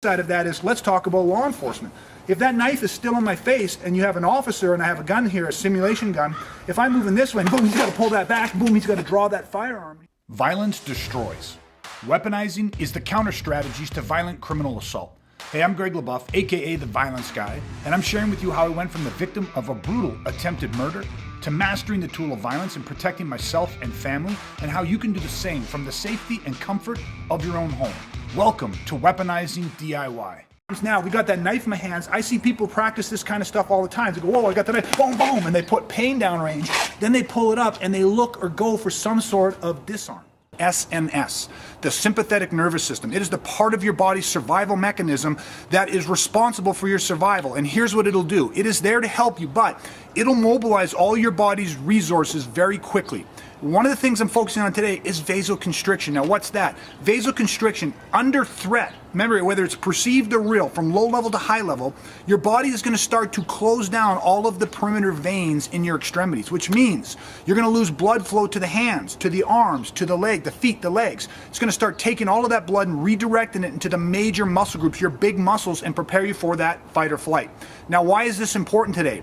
Side of that is, let's talk about law enforcement. If that knife is still in my face and you have an officer and I have a gun here, a simulation gun, if I'm moving this way, boom, he's got to pull that back, boom, he's got to draw that firearm. Violence destroys. Weaponizing is the counter strategies to violent criminal assault. Hey, I'm Greg LaBeouf, aka The Violence Guy, and I'm sharing with you how I went from the victim of a brutal attempted murder to mastering the tool of violence and protecting myself and family, and how you can do the same from the safety and comfort of your own home. Welcome to Weaponizing DIY. Now, we got that knife in my hands. I see people practice this kind of stuff all the time. They go, whoa, I got the knife, boom, boom, and they put pain down range. Then they pull it up and they look or go for some sort of disarm. SNS, the sympathetic nervous system. It is the part of your body's survival mechanism that is responsible for your survival. And here's what it'll do. It is there to help you, but it'll mobilize all your body's resources very quickly. One of the things I'm focusing on today is vasoconstriction. Now, what's that? Vasoconstriction, under threat, remember, whether it's perceived or real, from low level to high level, your body is going to start to close down all of the perimeter veins in your extremities, which means you're going to lose blood flow to the hands, to the arms, to the leg, the feet, the legs. It's going to start taking all of that blood and redirecting it into the major muscle groups, your big muscles, and prepare you for that fight or flight. Now, why is this important today?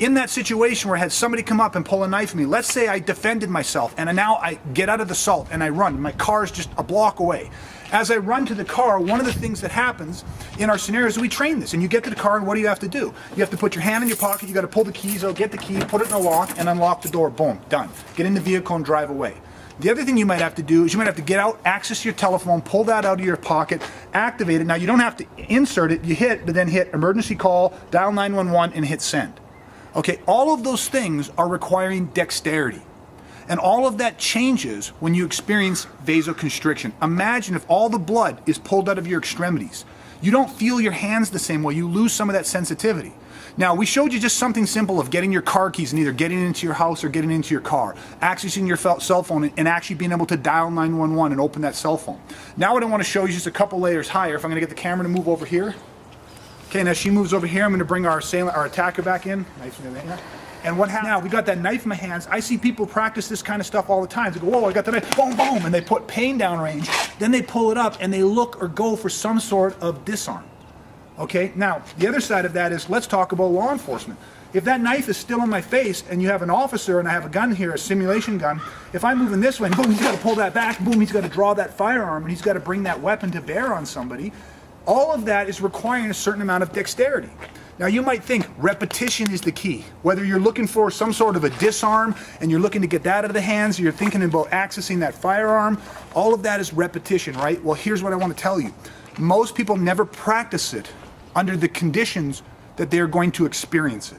In that situation where I had somebody come up and pull a knife at me, let's say I defended myself and now I get out of the assault and I run. My car is just a block away. As I run to the car, one of the things that happens in our scenarios is we train this. And you get to the car and what do you have to do? You have to put your hand in your pocket, you got to pull the keys out, get the key, put it in a lock, and unlock the door. Boom, done. Get in the vehicle and drive away. The other thing you might have to do is you might have to get out, access your telephone, pull that out of your pocket, activate it. Now, you don't have to insert it. You hit, but then hit emergency call, dial 911, and hit send. Okay, all of those things are requiring dexterity. And all of that changes when you experience vasoconstriction. Imagine if all the blood is pulled out of your extremities. You don't feel your hands the same way. You lose some of that sensitivity. Now, we showed you just something simple of getting your car keys and either getting into your house or getting into your car, accessing your cell phone and actually being able to dial 911 and open that cell phone. Now what I want to show you is just a couple layers higher. If I'm going to get the camera to move over here. Okay, now she moves over here. I'm going to bring our attacker back in. Knife in there. And what happens now, we got that knife in my hands. I see people practice this kind of stuff all the time. They go, whoa, I got the knife, boom, boom, and they put pain down range. Then they pull it up and they look or go for some sort of disarm. Okay, now the other side of that is, let's talk about law enforcement. If that knife is still in my face and you have an officer and I have a gun here, a simulation gun, if I'm moving this way, boom, he's got to pull that back, boom, he's got to draw that firearm and he's got to bring that weapon to bear on somebody. All of that is requiring a certain amount of dexterity. Now, you might think repetition is the key. Whether you're looking for some sort of a disarm and you're looking to get that out of the hands, or you're thinking about accessing that firearm, all of that is repetition, right? Well, here's what I want to tell you. Most people never practice it under the conditions that they're going to experience it.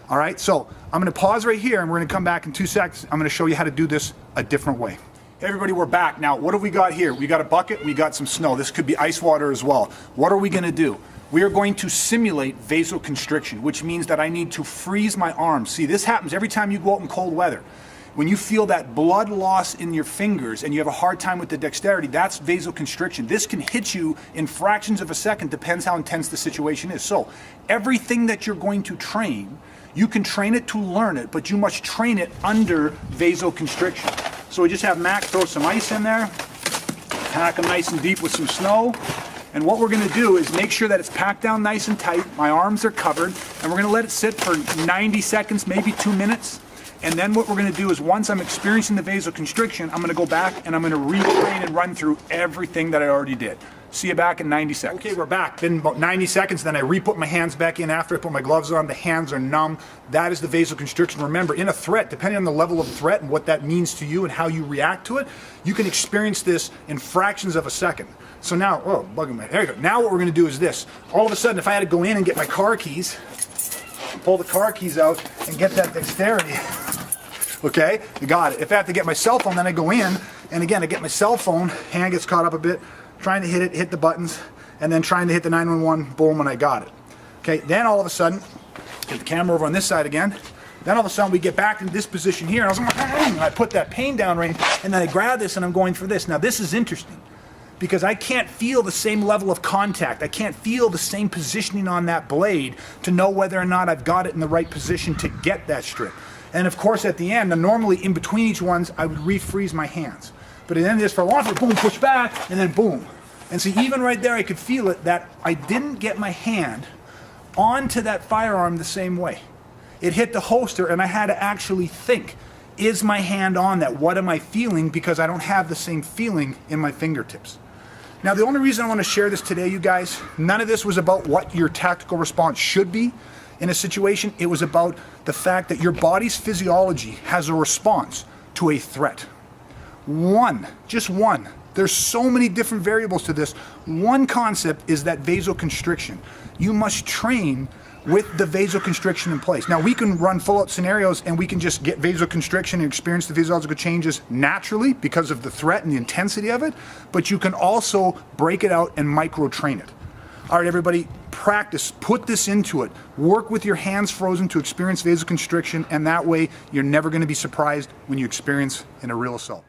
All right, so I'm going to pause right here and we're going to come back in 2 seconds. I'm going to show you how to do this a different way. Hey everybody, we're back. Now, what have we got here? We got a bucket, we got some snow. This could be ice water as well. What are we going to do? We are going to simulate vasoconstriction, which means that I need to freeze my arms. See, this happens every time you go out in cold weather. When you feel that blood loss in your fingers and you have a hard time with the dexterity, that's vasoconstriction. This can hit you in fractions of a second, depends how intense the situation is. So, everything that you're going to train, you can train it to learn it, but you must train it under vasoconstriction. So we just have Mac throw some ice in there, pack them nice and deep with some snow. And what we're going to do is make sure that it's packed down nice and tight. My arms are covered. And we're going to let it sit for 90 seconds, maybe 2 minutes. And then what we're going to do is once I'm experiencing the vasoconstriction, I'm going to go back and I'm going to retrain and run through everything that I already did. See you back in 90 seconds. Okay, we're back. Been about 90 seconds, then I re-put my hands back in after I put my gloves on. The hands are numb. That is the vasoconstriction. Remember, in a threat, depending on the level of threat and what that means to you and how you react to it, you can experience this in fractions of a second. So now, oh, bugging my, there you go. Now what we're going to do is this. All of a sudden, if I had to go in and get my car keys, pull the car keys out and get that dexterity, okay, you got it. If I have to get my cell phone, then I go in, and again, I get my cell phone, hand gets caught up a bit, trying to hit it, hit the buttons, and then trying to hit the 911, boom, and I got it. Okay, then all of a sudden, get the camera over on this side again, then all of a sudden we get back in this position here, and I was like, and I put that pain down range, and then I grab this and I'm going for this. Now this is interesting, because I can't feel the same level of contact. I can't feel the same positioning on that blade to know whether or not I've got it in the right position to get that strip. And of course at the end, normally in between each ones, I would refreeze my hands. But at the end of this, for a long time, boom, push back, and then boom. And see, even right there, I could feel it that I didn't get my hand onto that firearm the same way. It hit the holster and I had to actually think, is my hand on that? What am I feeling? Because I don't have the same feeling in my fingertips. Now, the only reason I want to share this today, you guys, none of this was about what your tactical response should be in a situation. It was about the fact that your body's physiology has a response to a threat. Just one. There's so many different variables to this. One concept is that vasoconstriction. You must train with the vasoconstriction in place. Now, we can run full-out scenarios and we can just get vasoconstriction and experience the physiological changes naturally because of the threat and the intensity of it, but you can also break it out and micro-train it. All right, everybody, practice, put this into it. Work with your hands frozen to experience vasoconstriction, and that way you're never going to be surprised when you experience in a real assault.